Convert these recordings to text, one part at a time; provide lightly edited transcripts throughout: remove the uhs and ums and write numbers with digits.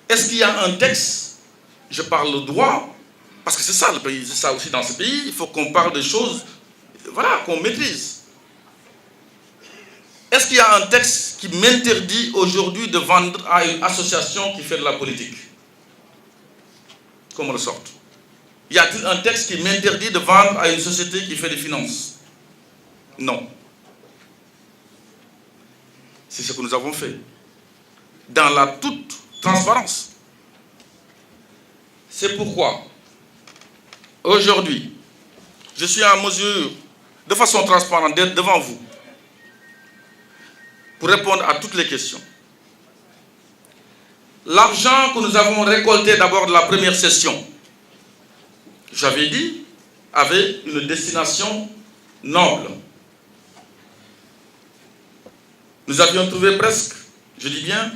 Est-ce qu'il y a un texte? Je parle le droit, parce que c'est ça le pays, c'est ça aussi dans ce pays, il faut qu'on parle des choses, voilà, qu'on maîtrise. Est-ce qu'il y a un texte qui m'interdit aujourd'hui de vendre à une association qui fait de la politique? Qu'on me le sorte. Y a-t-il un texte qui m'interdit de vendre à une société qui fait des finances? Non. C'est ce que nous avons fait. Dans la toute transparence. C'est pourquoi, aujourd'hui, je suis en mesure, de façon transparente, d'être devant vous, pour répondre à toutes les questions. L'argent que nous avons récolté d'abord de la première session, j'avais dit, avait une destination noble. Nous avions trouvé presque, je dis bien,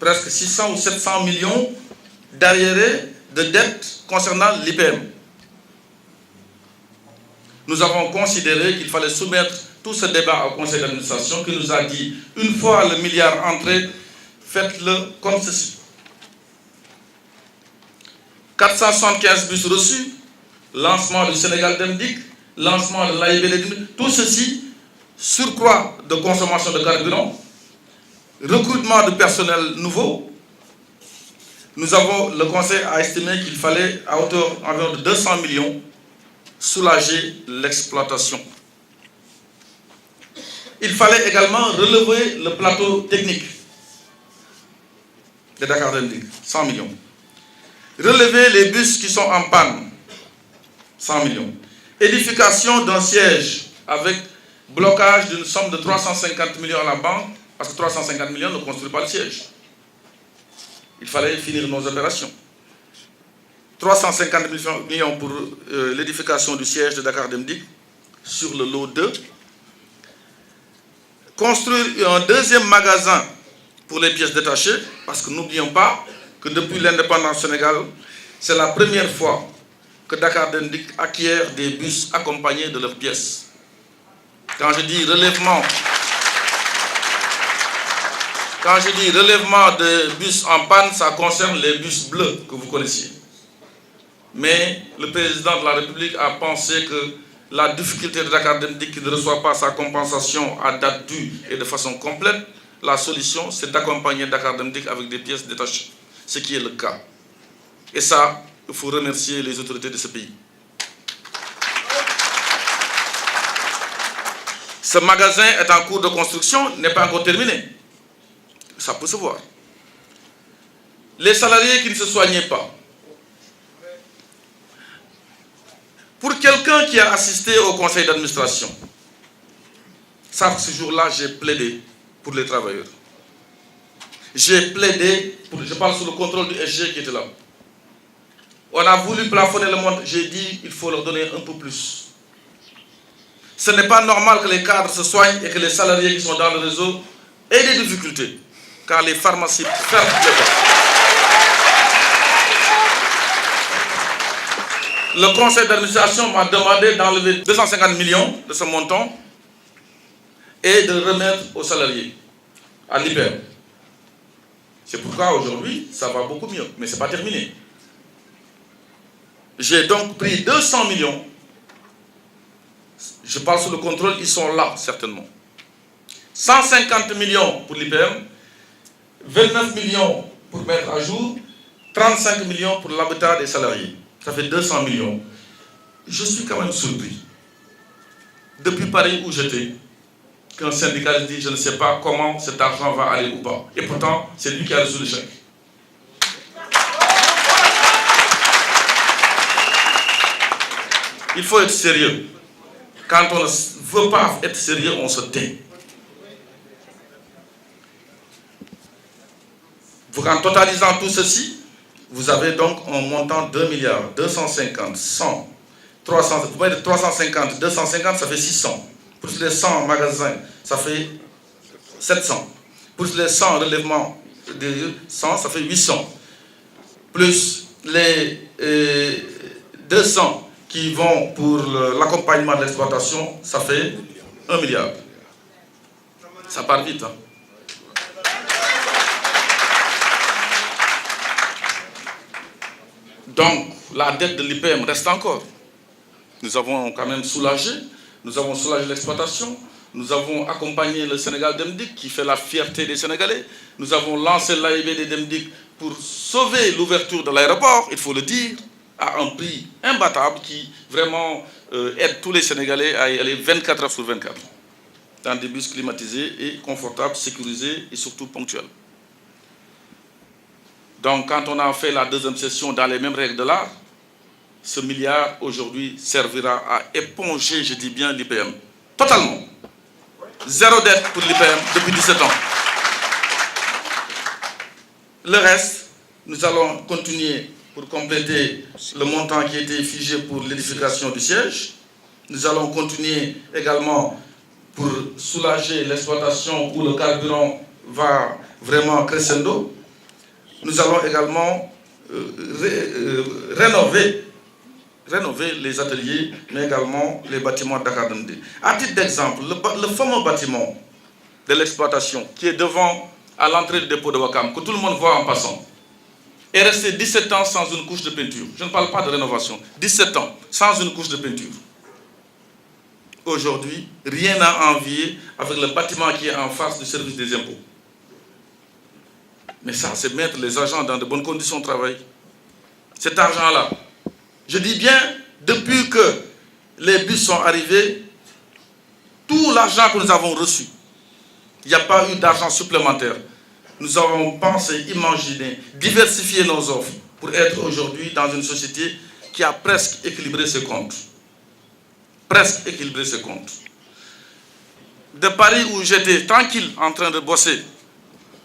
presque 600 ou 700 millions d'arriérés de dettes concernant l'IPM. Nous avons considéré qu'il fallait soumettre tout ce débat au conseil d'administration qui nous a dit, une fois le milliard entré, faites-le comme ceci. 475 bus reçus, lancement du Sénégal d'Emdic, lancement de l'AIBD, tout ceci, surcroît de consommation de carburant, recrutement de personnel nouveau. Le conseil a estimé qu'il fallait, à hauteur environ de 200 millions, soulager l'exploitation. Il fallait également relever le plateau technique de Dakar Dem Dikk, 100 millions. Relever les bus qui sont en panne, 100 millions. Édification d'un siège avec blocage d'une somme de 350 millions à la banque, parce que 350 millions ne construit pas le siège. Il fallait finir nos opérations. 350 millions pour l'édification du siège de Dakar Dem Dikk sur le lot 2. Construire un deuxième magasin pour les pièces détachées, parce que n'oublions pas que depuis l'indépendance du Sénégal, c'est la première fois que Dakar Dem Dikk acquiert des bus accompagnés de leurs pièces. Quand je dis relèvement de bus en panne, ça concerne les bus bleus que vous connaissiez. Mais le président de la République a pensé que la difficulté de Dakar Dem Dikk qui ne reçoit pas sa compensation à date due et de façon complète, la solution c'est d'accompagner Dakar Dem Dikk avec des pièces détachées, ce qui est le cas. Et ça, il faut remercier les autorités de ce pays. Ce magasin est en cours de construction, n'est pas encore terminé. Ça peut se voir. Les salariés qui ne se soignaient pas. Pour quelqu'un qui a assisté au conseil d'administration, ça, ce jour-là, j'ai plaidé pour les travailleurs. J'ai plaidé, je parle sous le contrôle du SG qui était là. On a voulu plafonner le montant, j'ai dit il faut leur donner un peu plus. Ce n'est pas normal que les cadres se soignent et que les salariés qui sont dans le réseau aient des difficultés, car les pharmacies ferment les portes. Le conseil d'administration m'a demandé d'enlever 250 millions de ce montant et de remettre aux salariés, à l'IPM. C'est pourquoi aujourd'hui, ça va beaucoup mieux, mais ce n'est pas terminé. J'ai donc pris 200 millions. Je parle sous le contrôle, ils sont là, certainement. 150 millions pour l'IPM, 29 millions pour mettre à jour, 35 millions pour l'habitat des salariés. Ça fait 200 millions. Je suis quand même surpris. Depuis Paris où j'étais, qu'un syndicaliste dit, je ne sais pas comment cet argent va aller ou pas. Et pourtant, c'est lui qui a reçu le chèque. Il faut être sérieux. Quand on ne veut pas être sérieux, on se tait. En totalisant tout ceci, vous avez donc un montant de 2 milliards, 250, 100, 300, vous voyez 350, 250, ça fait 600. Plus les 100 magasins, ça fait 700. Plus les 100 relèvements de 100, ça fait 800. Plus les 200 qui vont pour l'accompagnement de l'exploitation, ça fait 1 milliard. Ça part vite, hein. Donc, la dette de l'IPM reste encore. Nous avons quand même soulagé, nous avons soulagé l'exploitation, nous avons accompagné le Sénégal Demdik qui fait la fierté des Sénégalais, nous avons lancé l'AIBD Demdik pour sauver l'ouverture de l'aéroport, il faut le dire, à un prix imbattable qui vraiment aide tous les Sénégalais à y aller 24 heures sur 24, dans des bus climatisés et confortables, sécurisés et surtout ponctuels. Donc, quand on a fait la deuxième session dans les mêmes règles de l'art, ce milliard aujourd'hui servira à éponger, je dis bien, l'IPM. Totalement. Zéro dette pour l'IPM depuis 17 ans. Le reste, nous allons continuer pour compléter le montant qui a été figé pour l'édification du siège. Nous allons continuer également pour soulager l'exploitation où le carburant va vraiment crescendo. Nous allons également rénover les ateliers, mais également les bâtiments de Dakar Dem Dikk. À titre d'exemple, le fameux bâtiment de l'exploitation qui est devant, à l'entrée du dépôt de Ouakam, que tout le monde voit en passant, est resté 17 ans sans une couche de peinture. Je ne parle pas de rénovation. 17 ans sans une couche de peinture. Aujourd'hui, rien à envier avec le bâtiment qui est en face du service des impôts. Mais ça, c'est mettre les agents dans de bonnes conditions de travail. Cet argent-là, je dis bien, depuis que les bus sont arrivés, tout l'argent que nous avons reçu, il n'y a pas eu d'argent supplémentaire. Nous avons pensé, imaginé, diversifier nos offres pour être aujourd'hui dans une société qui a presque équilibré ses comptes. Presque équilibré ses comptes. De Paris où j'étais tranquille en train de bosser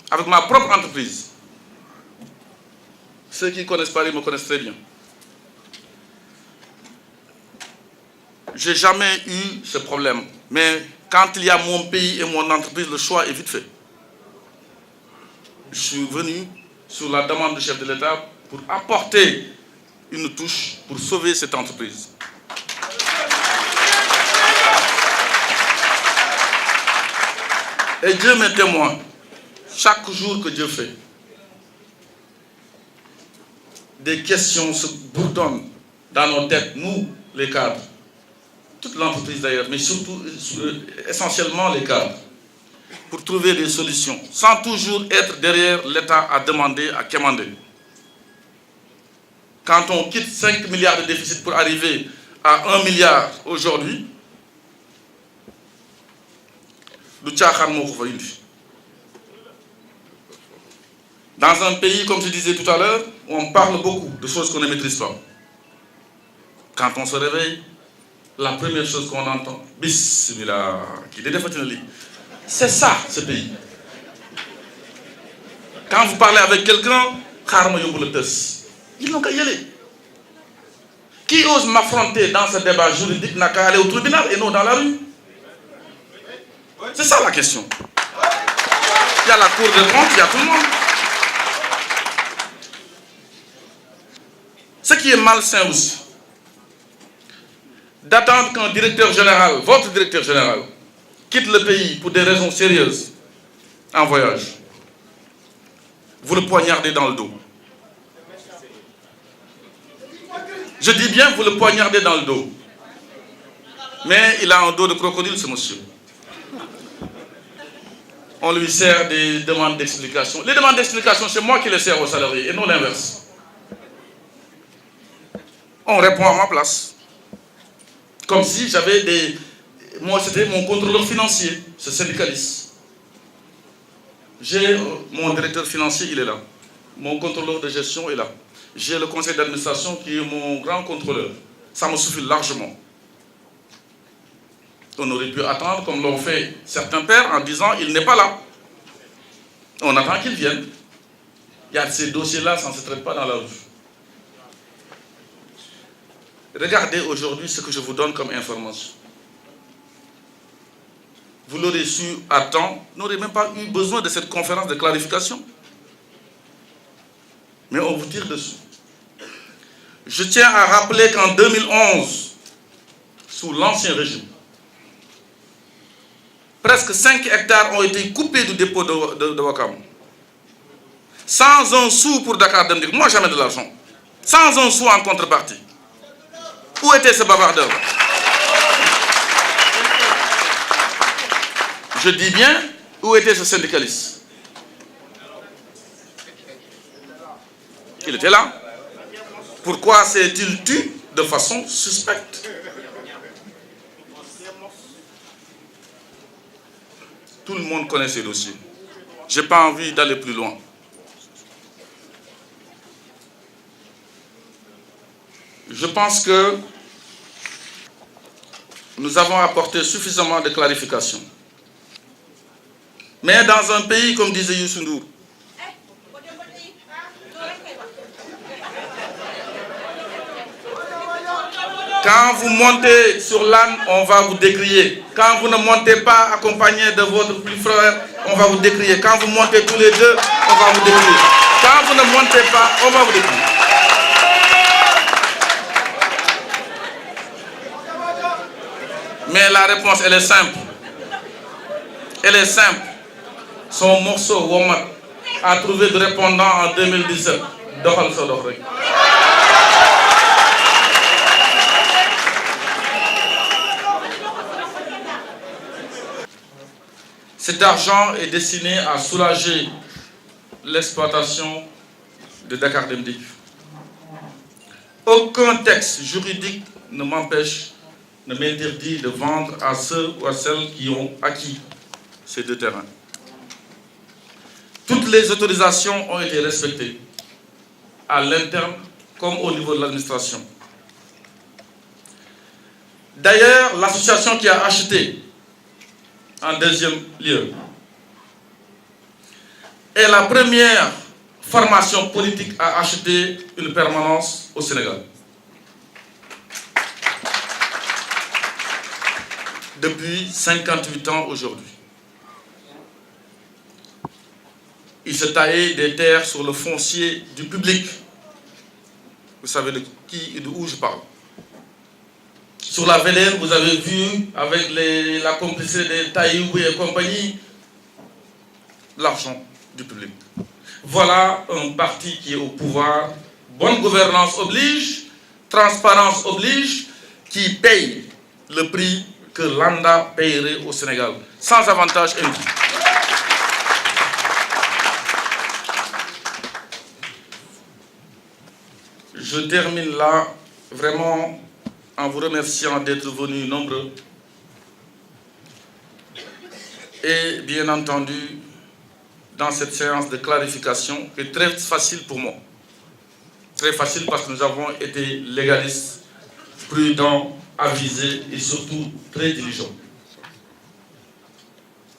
avec ma propre entreprise. Ceux qui connaissent Paris me connaissent très bien. Je n'ai jamais eu ce problème. Mais quand il y a mon pays et mon entreprise, le choix est vite fait. Je suis venu sur la demande du chef de l'État pour apporter une touche pour sauver cette entreprise. Et Dieu m'est témoin. Chaque jour que Dieu fait, des questions se bourdonnent dans nos têtes, nous, les cadres, toute l'entreprise d'ailleurs, mais surtout, essentiellement les cadres, pour trouver des solutions, sans toujours être derrière l'État à demander, à quémander. Quand on quitte 5 milliards de déficit pour arriver à 1 milliard aujourd'hui, du caaxaan moo ko fa indi. Dans un pays, comme je disais tout à l'heure, où on parle beaucoup de choses qu'on ne maîtrise pas. Quand on se réveille, la première chose qu'on entend, Bismillah, c'est ça, ce pays. Quand vous parlez avec quelqu'un, ils n'ont qu'à y aller. Qui ose m'affronter dans ce débat juridique n'a qu'à aller au tribunal et non dans la rue? C'est ça la question. Il y a la Cour de compte, il y a tout le monde. Ce qui est malsain aussi, d'attendre qu'un directeur général, votre directeur général, quitte le pays pour des raisons sérieuses, en voyage. Vous le poignardez dans le dos. Je dis bien, vous le poignardez dans le dos. Mais il a un dos de crocodile, ce monsieur. On lui sert des demandes d'explication. Les demandes d'explication, c'est moi qui les sers aux salariés, et non l'inverse. On répond à ma place. Comme si j'avais des... Moi, c'était mon contrôleur financier, ce syndicaliste. J'ai mon directeur financier, il est là. Mon contrôleur de gestion est là. J'ai le conseil d'administration qui est mon grand contrôleur. Ça me suffit largement. On aurait pu attendre, comme l'ont fait certains pères, en disant il n'est pas là. On attend qu'il vienne. Il y a ces dossiers-là, ça ne se traite pas dans la rue. Regardez aujourd'hui ce que je vous donne comme information. Vous l'aurez su à temps, vous n'aurez même pas eu besoin de cette conférence de clarification. Mais on vous tire dessus. Je tiens à rappeler qu'en 2011, sous l'ancien régime, presque 5 hectares ont été coupés du dépôt de Ouakam. Sans un sou pour Dakar Dem Dikk. Moi, jamais de l'argent. sans un sou en contrepartie. Où était ce bavardeur? Je dis bien, où était ce syndicaliste? Il était là. Pourquoi s'est-il tué de façon suspecte? Tout le monde connaît ces dossiers. Je n'ai pas envie d'aller plus loin. Je pense que nous avons apporté suffisamment de clarifications. Mais dans un pays, comme disait Youssou Ndour, quand vous montez sur l'âne, on va vous décrier. Quand vous ne montez pas accompagné de votre plus frère, on va vous décrier. Quand vous montez tous les deux, on va vous décrier. Quand vous ne montez pas, on va vous décrier. Mais la réponse, elle est simple. Elle est simple. Son morceau, Womat, a trouvé de répondant en 2017. Dokhal sa dox rek. Cet argent est destiné à soulager l'exploitation de Dakar Dem Dikk. Aucun texte juridique ne m'interdit de vendre à ceux ou à celles qui ont acquis ces deux terrains. Toutes les autorisations ont été respectées, à l'interne comme au niveau de l'administration. D'ailleurs, l'association qui a acheté en deuxième lieu est la première formation politique à acheter une permanence au Sénégal. Depuis 58 ans aujourd'hui. Il se taillait des terres sur le foncier du public. Vous savez de qui et d'où je parle. Sur la Védène, vous avez vu, avec la complicité des Taïbou et compagnie, l'argent du public. Voilà un parti qui est au pouvoir. Bonne gouvernance oblige, transparence oblige, qui paye le prix que l'ANDA payerait au Sénégal, sans avantage indu. Je termine là, vraiment, en vous remerciant d'être venus nombreux. Et bien entendu, dans cette séance de clarification, qui est très facile pour moi. Très facile parce que nous avons été légalistes, prudents, avisés et surtout très diligents.